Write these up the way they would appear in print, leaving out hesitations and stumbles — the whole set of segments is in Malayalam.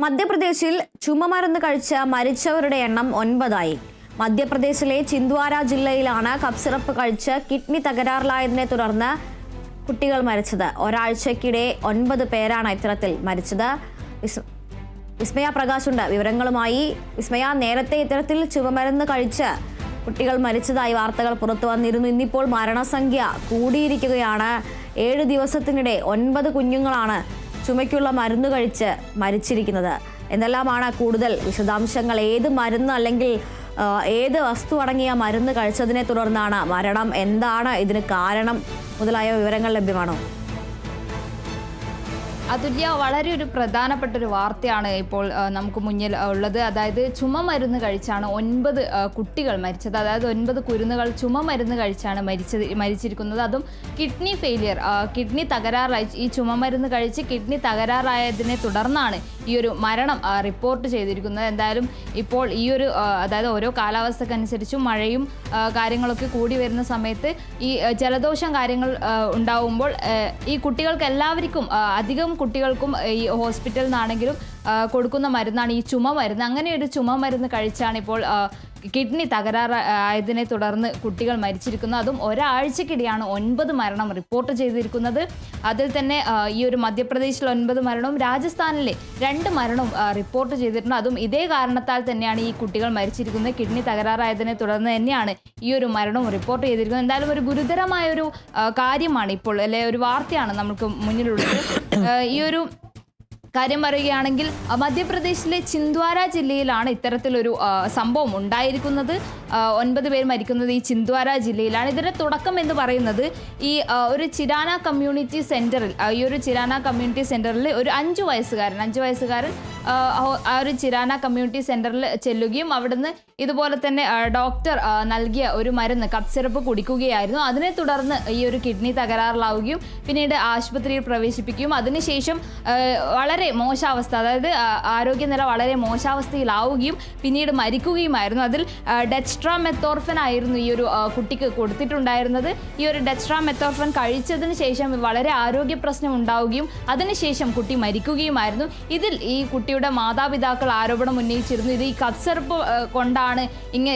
മധ്യപ്രദേശിൽ ചുമമരുന്ന് കഴിച്ച് മരിച്ചവരുടെ എണ്ണം 9ആയി. മധ്യപ്രദേശിലെ ചിന്ദ്വാര ജില്ലയിലാണ് കഫ് സിറപ്പ് കഴിച്ച് കിഡ്നി തകരാറിലായതിനെ തുടർന്ന് കുട്ടികൾ മരിച്ചത്. ഒരാഴ്ചക്കിടെ 9 പേരാണ് ഇത്തരത്തിൽ മരിച്ചത്. വിസ്മയ പ്രകാശുണ്ട് വിവരങ്ങളുമായി. വിസ്മയ, നേരത്തെ ഇത്തരത്തിൽ ചുമമരുന്ന് കഴിച്ച് കുട്ടികൾ മരിച്ചതായി വാർത്തകൾ പുറത്തു വന്നിരുന്നു. ഇന്നിപ്പോൾ മരണസംഖ്യ കൂടിയിരിക്കുകയാണ്. 7 ദിവസത്തിനിടെ 9 കുഞ്ഞുങ്ങളാണ് ചുമയ്ക്കുള്ള മരുന്ന് കഴിച്ച് മരിച്ചിരിക്കുന്നത്. എന്തെല്ലാമാണ് കൂടുതൽ വിശദാംശങ്ങൾ? ഏത് മരുന്ന് അല്ലെങ്കിൽ ഏത് വസ്തു അടങ്ങിയ മരുന്ന് കഴിച്ചതിനെ തുടർന്നാണ് മരണം? എന്താണ് ഇതിന് കാരണം മുതലായ വിവരങ്ങൾ ലഭ്യമാണോ? അതുല്യ, വളരെ ഒരു പ്രധാനപ്പെട്ട ഒരു വാർത്തയാണ് ഇപ്പോൾ നമുക്ക് മുന്നിൽ ഉള്ളത്. അതായത് ചുമമരുന്ന് കഴിച്ചാണ് 9 കുട്ടികൾ മരിച്ചത്. അതായത് 9 കുരുന്നുകൾ ചുമമരുന്ന് കഴിച്ചാണ് മരിച്ചിരിക്കുന്നത്. അതും കിഡ്നി ഫെയിലിയർ, കിഡ്നി തകരാറായി. ഈ ചുമമരുന്ന് കഴിച്ച് കിഡ്നി തകരാറായതിനെ തുടർന്നാണ് ഈ ഒരു മരണം റിപ്പോർട്ട് ചെയ്തിരിക്കുന്നത്. എന്തായാലും ഇപ്പോൾ ഈ ഒരു അതായത് ഓരോ കാലാവസ്ഥക്കനുസരിച്ചും മഴയും കാര്യങ്ങളൊക്കെ കൂടി വരുന്ന സമയത്ത് ഈ ജലദോഷം കാര്യങ്ങൾ ഉണ്ടാവുമ്പോൾ ഈ കുട്ടികൾക്ക് എല്ലാവർക്കും അധികം കുട്ടികൾക്കും ഈ ഹോസ്പിറ്റലിൽ നിന്നാണെങ്കിലും കൊടുക്കുന്ന മരുന്നാണ് ഈ ചുമ മരുന്ന്. അങ്ങനെ ഒരു ചുമ മരുന്ന് കഴിച്ചാണ് ഇപ്പോൾ കിഡ്നി തകരാറായതിനെ തുടർന്ന് കുട്ടികൾ മരിച്ചിരിക്കുന്നത്. അതും ഒരാഴ്ചക്കിടെയാണ് 9 മരണം റിപ്പോർട്ട് ചെയ്തിരിക്കുന്നത്. അതിൽ തന്നെ ഈ ഒരു മധ്യപ്രദേശിൽ 9 മരണവും രാജസ്ഥാനിലെ 2 മരണവും റിപ്പോർട്ട് ചെയ്തിട്ടുണ്ട്. അതും ഇതേ കാരണത്താൽ തന്നെയാണ് ഈ കുട്ടികൾ മരിച്ചിരിക്കുന്നത്. കിഡ്നി തകരാറായതിനെ തുടർന്ന് തന്നെയാണ് ഈ ഒരു മരണവും റിപ്പോർട്ട് ചെയ്തിരിക്കുന്നത്. എന്തായാലും ഒരു ഗുരുതരമായൊരു കാര്യമാണ് ഇപ്പോൾ, അല്ലെ, ഒരു വാർത്തയാണ് നമുക്ക് മുന്നിലുള്ളത്. ഈ ഒരു കാര്യം പറയുകയാണെങ്കിൽ മധ്യപ്രദേശിലെ ചിന്ദ്വാര ജില്ലയിലാണ് ഇത്തരത്തിലൊരു സംഭവം ഉണ്ടായിരിക്കുന്നത്. 9 പേർ മരിക്കുന്നത് ഈ ചിന്ദ്വാര ജില്ലയിലാണ്. ഇതിന്റെ തുടക്കം എന്ന് പറയുന്നത് ഈ ഒരു ചിരാന കമ്മ്യൂണിറ്റി സെന്ററിൽ, ഈ ഒരു ചിരാന കമ്മ്യൂണിറ്റി സെന്ററിൽ ഒരു 5 വയസ്സുകാരൻ ആ ഒരു ചിരാന കമ്മ്യൂണിറ്റി സെന്ററിൽ ചെല്ലുകയും അവിടുന്ന് ഇതുപോലെ തന്നെ ഡോക്ടർ നൽകിയ ഒരു മരുന്ന് കഫ് സിറപ്പ് കുടിക്കുകയായിരുന്നു. അതിനെ തുടർന്ന് ഈ ഒരു കിഡ്നി തകരാറിലാവുകയും പിന്നീട് ആശുപത്രിയിൽ പ്രവേശിപ്പിക്കുകയും അതിനുശേഷം വളരെ മോശാവസ്ഥ, അതായത് ആരോഗ്യനില വളരെ മോശാവസ്ഥയിലാവുകയും പിന്നീട് മരിക്കുകയുമായിരുന്നു. അതിൽ ഡെക്സ്ട്രാമെത്തോർഫൻ ആയിരുന്നു ഈ ഒരു കുട്ടിക്ക് കൊടുത്തിട്ടുണ്ടായിരുന്നത്. ഈ ഒരു ഡെക്സ്ട്രാമെത്തോർഫൻ കഴിച്ചതിന് ശേഷം വളരെ ആരോഗ്യ പ്രശ്നം ഉണ്ടാവുകയും അതിനുശേഷം കുട്ടി മരിക്കുകയുമായിരുന്നു. ഇതിൽ ഈ കുട്ടിയുടെ മാതാപിതാക്കൾ ആരോപണം ഉന്നയിച്ചിരുന്നു. ഇത് ഈ കഫ് സിറപ്പ് കൊണ്ടാണ്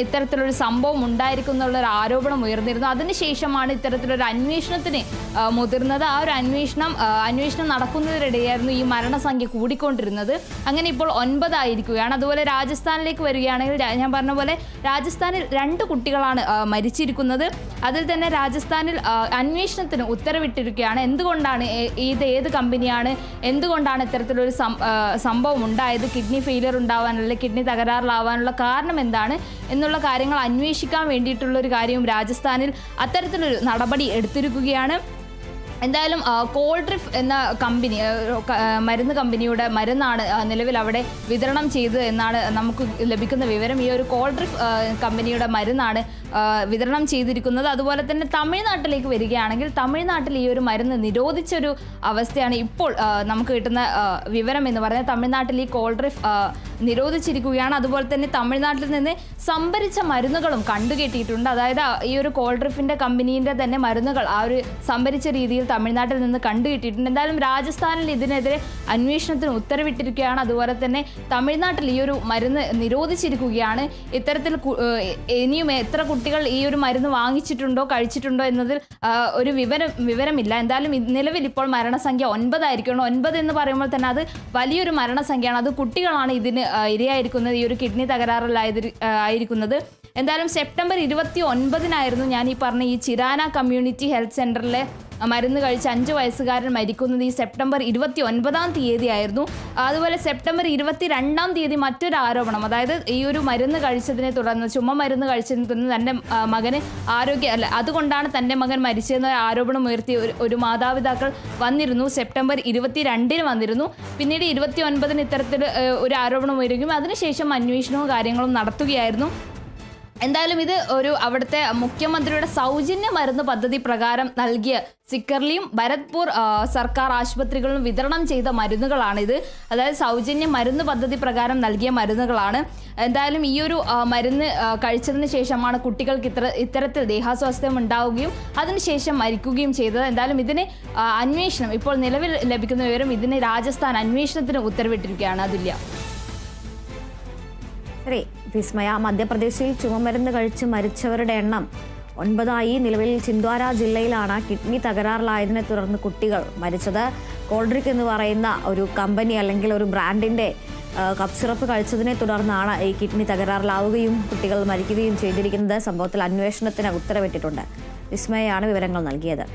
ഇത്തരത്തിലൊരു സംഭവം ഉണ്ടായിരിക്കുന്നുള്ളൊരു ആരോപണം ഉയർന്നിരുന്നു. അതിനുശേഷമാണ് ഇത്തരത്തിലൊരു അന്വേഷണത്തിന് മുതിർന്നത്. ആ ഒരു അന്വേഷണം നടക്കുന്നതിനിടെയായിരുന്നു ഈ മരണസംഖ്യ കൂടിക്കൊണ്ടിരുന്നത്. അങ്ങനെ ഇപ്പോൾ 9 ആയിരിക്കുകയാണ്. അതുപോലെ രാജസ്ഥാനിലേക്ക് വരികയാണെങ്കിൽ ഞാൻ പറഞ്ഞ പോലെ രാജസ്ഥാനിൽ 2 കുട്ടികളാണ് മരിച്ചിരിക്കുന്നത്. അതിൽ തന്നെ രാജസ്ഥാനിൽ അന്വേഷണത്തിന് ഉത്തരവിട്ടിരിക്കുകയാണ്. എന്തുകൊണ്ടാണ് ഏത് കമ്പനിയാണ്, എന്തുകൊണ്ടാണ് ഇത്തരത്തിലൊരു സംഭവം ഉണ്ടായത്, കിഡ്നി ഫെയിലിയർ ഉണ്ടാവാനുള്ള, കിഡ്നി തകരാറിലാവാനുള്ള കാരണം എന്താണ് എന്നുള്ള കാര്യങ്ങൾ അന്വേഷിക്കാൻ വേണ്ടിയിട്ടുള്ളൊരു കാര്യവും രാജസ്ഥാനിൽ അത്തരത്തിലൊരു നടപടി എടുത്തിരിക്കുകയാണ്. എന്തായാലും കോൾഡ്രിഫ് എന്ന കമ്പനി, മരുന്ന് കമ്പനിയുടെ മരുന്നാണ് നിലവിൽ അവിടെ വിതരണം ചെയ്തത് എന്നാണ് നമുക്ക് ലഭിക്കുന്ന വിവരം. ഈ ഒരു കോൾഡ്രിഫ് കമ്പനിയുടെ മരുന്നാണ് വിതരണം ചെയ്തിരിക്കുന്നത്. അതുപോലെ തന്നെ തമിഴ്നാട്ടിലേക്ക് വരികയാണെങ്കിൽ തമിഴ്നാട്ടിൽ ഈ ഒരു മരുന്ന് നിരോധിച്ചൊരു അവസ്ഥയാണ് ഇപ്പോൾ നമുക്ക് കിട്ടുന്ന വിവരം എന്ന് പറയുന്നത്. തമിഴ്നാട്ടിൽ ഈ കോൾഡ്രിഫ് നിരോധിച്ചിരിക്കുകയാണ്. അതുപോലെ തന്നെ തമിഴ്നാട്ടിൽ നിന്ന് സംഭരിച്ച മരുന്നുകളും കണ്ടുകെട്ടിയിട്ടുണ്ട്. അതായത് ഈ ഒരു കോൾഡ്രിഫിൻ്റെ കമ്പനീൻ്റെ തന്നെ മരുന്നുകൾ ആ ഒരു സംഭരിച്ച രീതിയിൽ തമിഴ്നാട്ടിൽ നിന്ന് കണ്ടുകിട്ടിയിട്ടുണ്ട്. എന്തായാലും രാജസ്ഥാനിൽ ഇതിനെതിരെ അന്വേഷണത്തിന് ഉത്തരവിട്ടിരിക്കുകയാണ്. അതുപോലെ തന്നെ തമിഴ്നാട്ടിൽ ഈ ഒരു മരുന്ന് നിരോധിച്ചിരിക്കുകയാണ്. ഇത്തരത്തിൽ ഇനിയും എത്ര കുട്ടികൾ ഈ ഒരു മരുന്ന് വാങ്ങിച്ചിട്ടുണ്ടോ കഴിച്ചിട്ടുണ്ടോ എന്നതിൽ ഒരു വിവരമില്ല. എന്തായാലും നിലവിൽ ഇപ്പോൾ മരണസംഖ്യ 9 ആയിരിക്കണം. 9 എന്ന് പറയുമ്പോൾ തന്നെ അത് വലിയൊരു മരണസംഖ്യയാണ്. അത് കുട്ടികളാണ് ഇതിന് ഇരയായിരിക്കുന്നത്, ഈ ഒരു കിഡ്നി തകരാറിലായിരിക്കുന്നത്. എന്തായാലും സെപ്റ്റംബർ 29-നായിരുന്നു ഞാൻ ഈ പറഞ്ഞ ഈ ചിരാന കമ്മ്യൂണിറ്റി ഹെൽത്ത് സെന്ററിലെ മരുന്ന് കഴിച്ച് 5 വയസ്സുകാരൻ മരിക്കുന്നത്. ഈ സെപ്റ്റംബർ 29-ാം തീയതി ആയിരുന്നു. അതുപോലെ സെപ്റ്റംബർ 22-ാം തീയതി മറ്റൊരു ആരോപണം, അതായത് ഈ ഒരു മരുന്ന് കഴിച്ചതിനെ തുടർന്ന്, ചുമ മരുന്ന് കഴിച്ചതിനെ തുടർന്ന് തൻ്റെ മകന് അതുകൊണ്ടാണ് തൻ്റെ മകൻ മരിച്ചതെന്ന ആരോപണം ഉയർത്തി ഒരു മാതാപിതാക്കൾ വന്നിരുന്നു. സെപ്റ്റംബർ 22-ന് വന്നിരുന്നു. പിന്നീട് 29-ന് ഇത്തരത്തിൽ ഒരു ആരോപണം ഉയരുകയും അതിനുശേഷം അന്വേഷണവും കാര്യങ്ങളും നടത്തുകയായിരുന്നു. എന്തായാലും ഇത് അവിടുത്തെ മുഖ്യമന്ത്രിയുടെ സൗജന്യ മരുന്ന് പദ്ധതി പ്രകാരം നൽകിയ സിക്കർലിയും ഭരത്പൂർ സർക്കാർ ആശുപത്രികളിലും വിതരണം ചെയ്ത മരുന്നുകളാണിത്. അതായത് സൗജന്യ മരുന്ന് പദ്ധതി പ്രകാരം നൽകിയ മരുന്നുകളാണ്. എന്തായാലും ഈ ഒരു മരുന്ന് കഴിച്ചതിന് ശേഷമാണ് കുട്ടികൾക്ക് ഇത്തരത്തിൽ ദേഹാസ്വാസ്ഥ്യം ഉണ്ടാവുകയും അതിനുശേഷം മരിക്കുകയും ചെയ്തത്. എന്തായാലും ഇതിന് അന്വേഷണം ഇപ്പോൾ നിലവിൽ ലഭിക്കുന്ന വിവരം, ഇതിന് രാജസ്ഥാൻ അന്വേഷണത്തിന് ഉത്തരവിട്ടിരിക്കുകയാണ്. അതുല്യ. ശരി വിസ്മയ, മധ്യപ്രദേശിൽ ചുമമരുന്ന് കഴിച്ച് മരിച്ചവരുടെ എണ്ണം 9 നിലവിൽ ചിന്ദ്വാര ജില്ലയിലാണ് കിഡ്നി തകരാറിലായതിനെ തുടർന്ന് കുട്ടികൾ മരിച്ചത്. കോൾഡ്രിക് എന്ന് പറയുന്ന ഒരു കമ്പനി അല്ലെങ്കിൽ ഒരു ബ്രാൻഡിന്റെ കപ്പ് സിറപ്പ് കഴിച്ചതിനെ തുടർന്നാണ് ഈ കിഡ്നി തകരാറിലാവുകയും കുട്ടികൾ മരിക്കുകയും ചെയ്തിരിക്കുന്നത്. സംഭവത്തിൽ അന്വേഷണത്തിന് ഉത്തരവിട്ടിട്ടുണ്ട്. വിസ്മയാണ് വിവരങ്ങൾ നൽകിയത്.